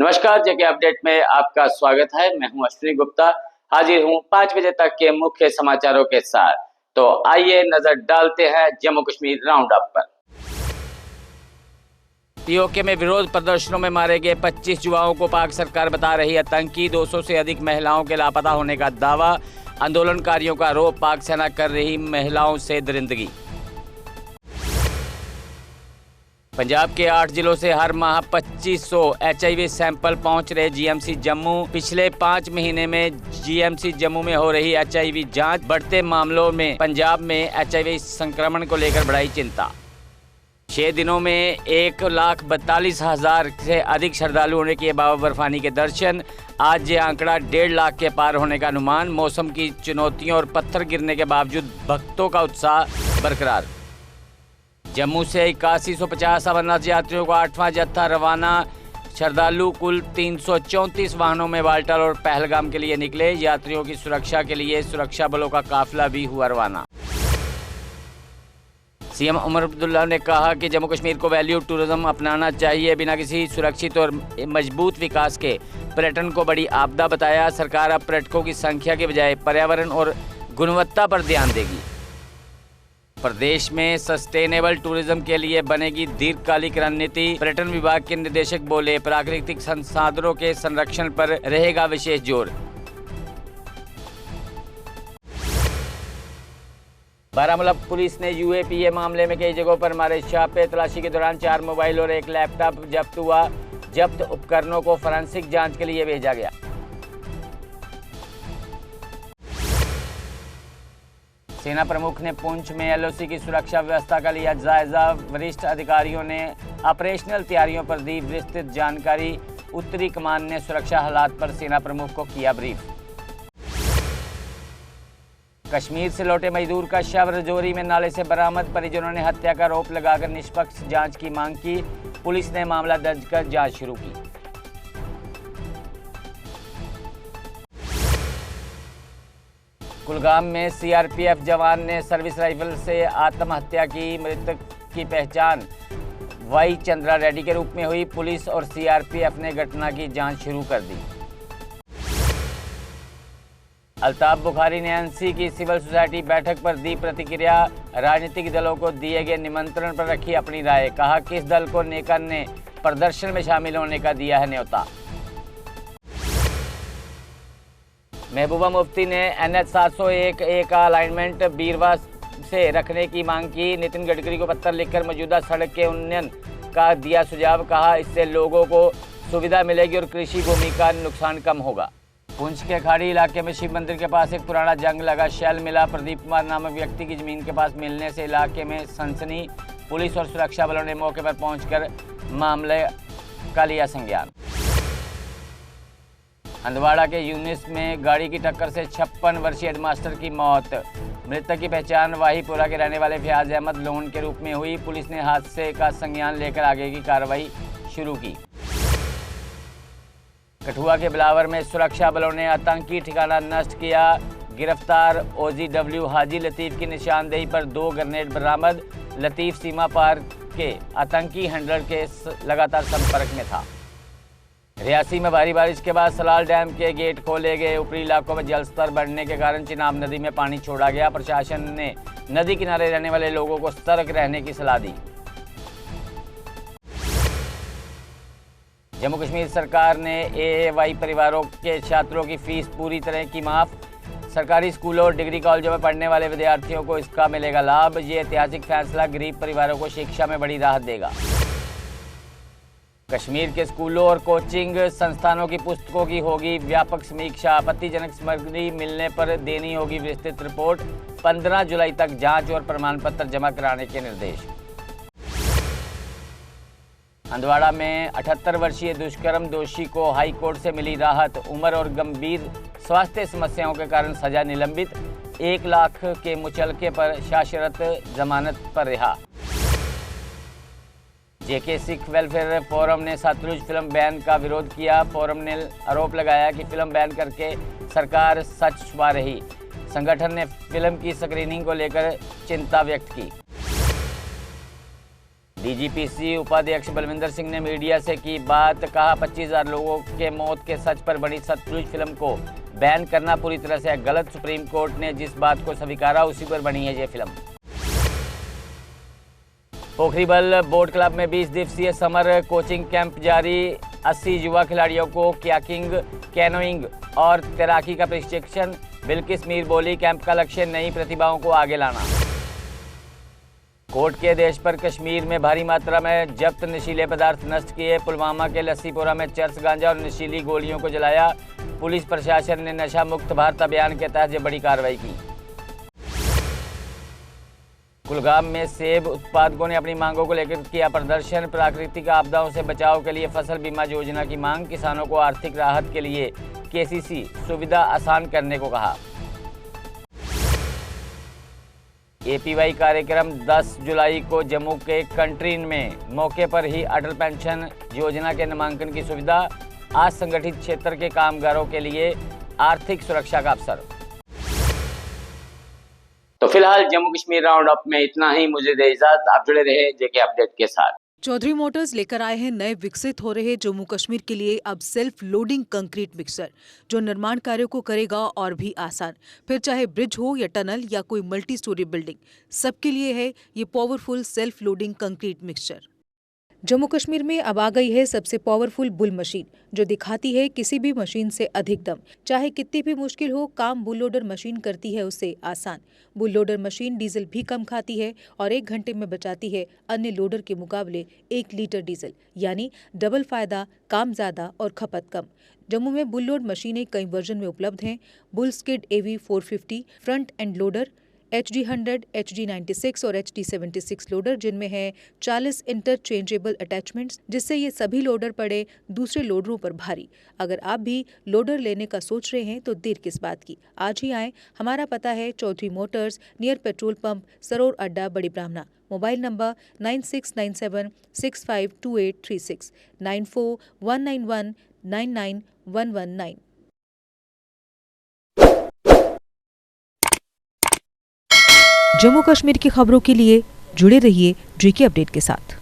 नमस्कार, जेके अपडेट में आपका स्वागत है। मैं हूं अश्विनी गुप्ता, हाजिर हूं 5 बजे तक के मुख्य समाचारों के साथ। तो आइए नजर डालते हैं जम्मू कश्मीर राउंड अप पर। पीओके में विरोध प्रदर्शनों में मारे गए 25 युवाओं को पाक सरकार बता रही आतंकी। 200 से अधिक महिलाओं के लापता होने का दावा। आंदोलनकारियों का आरोप, पाक सेना कर रही महिलाओं से दरिंदगी। पंजाब के 8 जिलों से हर माह 2500 HIV सैंपल पहुंच रहे जीएमसी जम्मू। पिछले 5 महीने में जीएमसी जम्मू में हो रही HIV जांच। बढ़ते मामलों में पंजाब में HIV संक्रमण को लेकर बढ़ाई चिंता। 6 दिनों में 1,42,000 से अधिक श्रद्धालुओं ने किए बाबा बर्फानी के दर्शन। आज ये आंकड़ा 1.5 लाख के पार होने का अनुमान। मौसम की चुनौतियों और पत्थर गिरने के बावजूद भक्तों का उत्साह बरकरार। जम्मू से 8150 अमरनाथ यात्रियों का 8वां जत्था रवाना। श्रद्धालु कुल 334 वाहनों में बाल्टाल और पहलगाम के लिए निकले। यात्रियों की सुरक्षा के लिए सुरक्षा बलों का काफिला भी हुआ रवाना। सीएम उमर अब्दुल्ला ने कहा कि जम्मू कश्मीर को वैल्यू टूरिज्म अपनाना चाहिए। बिना किसी सुरक्षित और मजबूत विकास के पर्यटन को बड़ी आपदा बताया। सरकार अब पर्यटकों की संख्या के बजाय पर्यावरण और गुणवत्ता पर ध्यान देगी। प्रदेश में सस्टेनेबल टूरिज्म के लिए बनेगी दीर्घकालिक रणनीति। पर्यटन विभाग के निदेशक बोले, प्राकृतिक संसाधनों के संरक्षण पर रहेगा विशेष जोर। बारामूला पुलिस ने यूएपीए मामले में कई जगहों पर मारे छापे। तलाशी के दौरान 4 मोबाइल और 1 लैपटॉप जब्त हुआ। जब्त उपकरणों को फोरेंसिक जांच के लिए भेजा गया। सेना प्रमुख ने पुंछ में एलओसी की सुरक्षा व्यवस्था का लिया जायजा। वरिष्ठ अधिकारियों ने ऑपरेशनल तैयारियों पर दी विस्तृत जानकारी। उत्तरी कमान ने सुरक्षा हालात पर सेना प्रमुख को किया ब्रीफ। कश्मीर से लौटे मजदूर का शव रजौरी में नाले से बरामद। परिजनों ने हत्या का आरोप लगाकर निष्पक्ष जांच की मांग की। पुलिस ने मामला दर्ज कर जांच शुरू की। कुलगाम में सीआरपीएफ जवान ने सर्विस राइफल से आत्महत्या की। मृतक की पहचान वाई चंद्रा रेड्डी के रूप में हुई। पुलिस और सीआरपीएफ ने घटना की जांच शुरू कर दी। अल्ताफ बुखारी ने एनसी की सिविल सोसाइटी बैठक पर दी प्रतिक्रिया। राजनीतिक दलों को दिए गए निमंत्रण पर रखी अपनी राय। कहा, किस दल को नेकर ने प्रदर्शन में शामिल होने का दिया है न्योता। महबूबा मुफ्ती ने NH 701A का अलाइनमेंट बीरवा से रखने की मांग की। नितिन गडकरी को पत्र लिखकर मौजूदा सड़क के उन्नयन का दिया सुझाव। कहा, इससे लोगों को सुविधा मिलेगी और कृषि भूमि का नुकसान कम होगा। पुंछ के खाड़ी इलाके में शिव मंदिर के पास एक पुराना जंग लगा शैल मिला। प्रदीप कुमार नामक व्यक्ति की जमीन के पास मिलने से इलाके में सनसनी। पुलिस और सुरक्षा बलों ने मौके पर पहुंचकर मामले का लिया संज्ञान। हंदवाड़ा के यूनिस में गाड़ी की टक्कर से 56 वर्षीय हेडमास्टर की मौत। मृतक की पहचान वाहीपुरा के रहने वाले फयाज अहमद लोन के रूप में हुई। पुलिस ने हादसे का संज्ञान लेकर आगे की कार्रवाई शुरू की। कठुआ के बिलावर में सुरक्षा बलों ने आतंकी ठिकाना नष्ट किया। गिरफ्तार OGW हाजी लतीफ की निशानदेही पर 2 ग्रेनेड बरामद। लतीफ सीमा पार के आतंकी हैंडलर के लगातार संपर्क में था। रियासी में भारी बारिश के बाद सलाल डैम के गेट खोले गए। ऊपरी इलाकों में जलस्तर बढ़ने के कारण चिनाब नदी में पानी छोड़ा गया। प्रशासन ने नदी किनारे रहने वाले लोगों को सतर्क रहने की सलाह दी। जम्मू कश्मीर सरकार ने AAY परिवारों के छात्रों की फीस पूरी तरह की माफ। सरकारी स्कूलों और डिग्री कॉलेजों में पढ़ने वाले विद्यार्थियों को इसका मिलेगा लाभ। ये ऐतिहासिक फैसला गरीब परिवारों को शिक्षा में बड़ी राहत देगा। कश्मीर के स्कूलों और कोचिंग संस्थानों की पुस्तकों की होगी व्यापक समीक्षा। आपत्तिजनक सामग्री मिलने पर देनी होगी विस्तृत रिपोर्ट। 15 जुलाई तक जांच और प्रमाण पत्र जमा कराने के निर्देश। हंदवाड़ा में 78 वर्षीय दुष्कर्म दोषी को हाई कोर्ट से मिली राहत। उम्र और गंभीर स्वास्थ्य समस्याओं के कारण सजा निलंबित। 1 लाख के मुचलके पर शाशरत जमानत पर रिहा। जेके सिख वेलफेयर फोरम ने सतलुज फिल्म बैन का विरोध किया। फोरम ने आरोप लगाया कि फिल्म बैन करके सरकार सच छुपा रही। संगठन ने फिल्म की स्क्रीनिंग को लेकर चिंता व्यक्त की। डीजीपीसी उपाध्यक्ष बलविंदर सिंह ने मीडिया से की बात, कहा 25,000 लोगों के मौत के सच पर बनी सतलुज फिल्म को बैन करना पूरी तरह से गलत। सुप्रीम कोर्ट ने जिस बात को स्वीकारा उसी पर बनी है ये फिल्म। पोखरीबल बोट क्लब में 20 दिवसीय समर कोचिंग कैंप जारी। 80 युवा खिलाड़ियों को कयाकिंग, कैनोइंग और तैराकी का प्रशिक्षण। बिल्किस मीर बोली, कैंप का लक्ष्य नई प्रतिभाओं को आगे लाना। कोर्ट के आदेश पर कश्मीर में भारी मात्रा में जब्त नशीले पदार्थ नष्ट किए। पुलवामा के लस्सीपोरा में चरस, गांजा और नशीली गोलियों को जलाया। पुलिस प्रशासन ने नशा मुक्त भारत अभियान के तहत बड़ी कार्रवाई की। कुलगाम में सेब उत्पादकों ने अपनी मांगों को लेकर किया प्रदर्शन। प्राकृतिक आपदाओं से बचाव के लिए फसल बीमा योजना की मांग। किसानों को आर्थिक राहत के लिए केसीसी सुविधा आसान करने को कहा। एपीवाई कार्यक्रम 10 जुलाई को जम्मू के कंट्रीन में मौके पर ही अटल पेंशन योजना के नामांकन की सुविधा। आज संगठित क्षेत्र के कामगारों के लिए आर्थिक सुरक्षा का अवसर। तो फिलहाल जम्मू कश्मीर राउंड अप में इतना ही। मुझे दे इजाजत, आप जुड़े रहे जेके अपडेट के साथ। चौधरी मोटर्स लेकर आए हैं नए विकसित हो रहे जम्मू कश्मीर के लिए अब सेल्फ लोडिंग कंक्रीट मिक्सर, जो निर्माण कार्यों को करेगा और भी आसान। फिर चाहे ब्रिज हो या टनल या कोई मल्टी स्टोरी बिल्डिंग, सबके लिए है ये powerful self loading concrete mixture. Jammu Kashmir में अब आ गई है सबसे पावरफुल बुल मशीन, जो दिखाती है किसी भी मशीन से अधिक दम। चाहे कितनी भी मुश्किल हो, काम बुल लोडर मशीन करती है उससे आसान। बुल लोडर मशीन डीजल भी कम खाती है और 1 घंटे में बचाती है अन्य लोडर के मुकाबले 1 लीटर डीजल, यानी डबल फायदा, काम ज्यादा और खपत कम। जम्मू में बुल लोड मशीनें कई वर्जन में उपलब्ध हैं। Bull skid AV 450 front end loader, HD 100, HD 96 और HD 76 लोडर, जिनमें है 40 इंटरचेंजेबल अटैचमेंट्स, जिससे ये सभी लोडर पड़े दूसरे लोडरों पर भारी। अगर आप भी लोडर लेने का सोच रहे हैं तो देर किस बात की, आज ही आएं। हमारा पता है Chaudhary motors, near petrol pump, Saror अड्डा, बड़ी ब्राह्मणा। Mobile number 9697652836, 9419199119। जम्मू कश्मीर की खबरों के लिए जुड़े रहिए जेके अपडेट के साथ।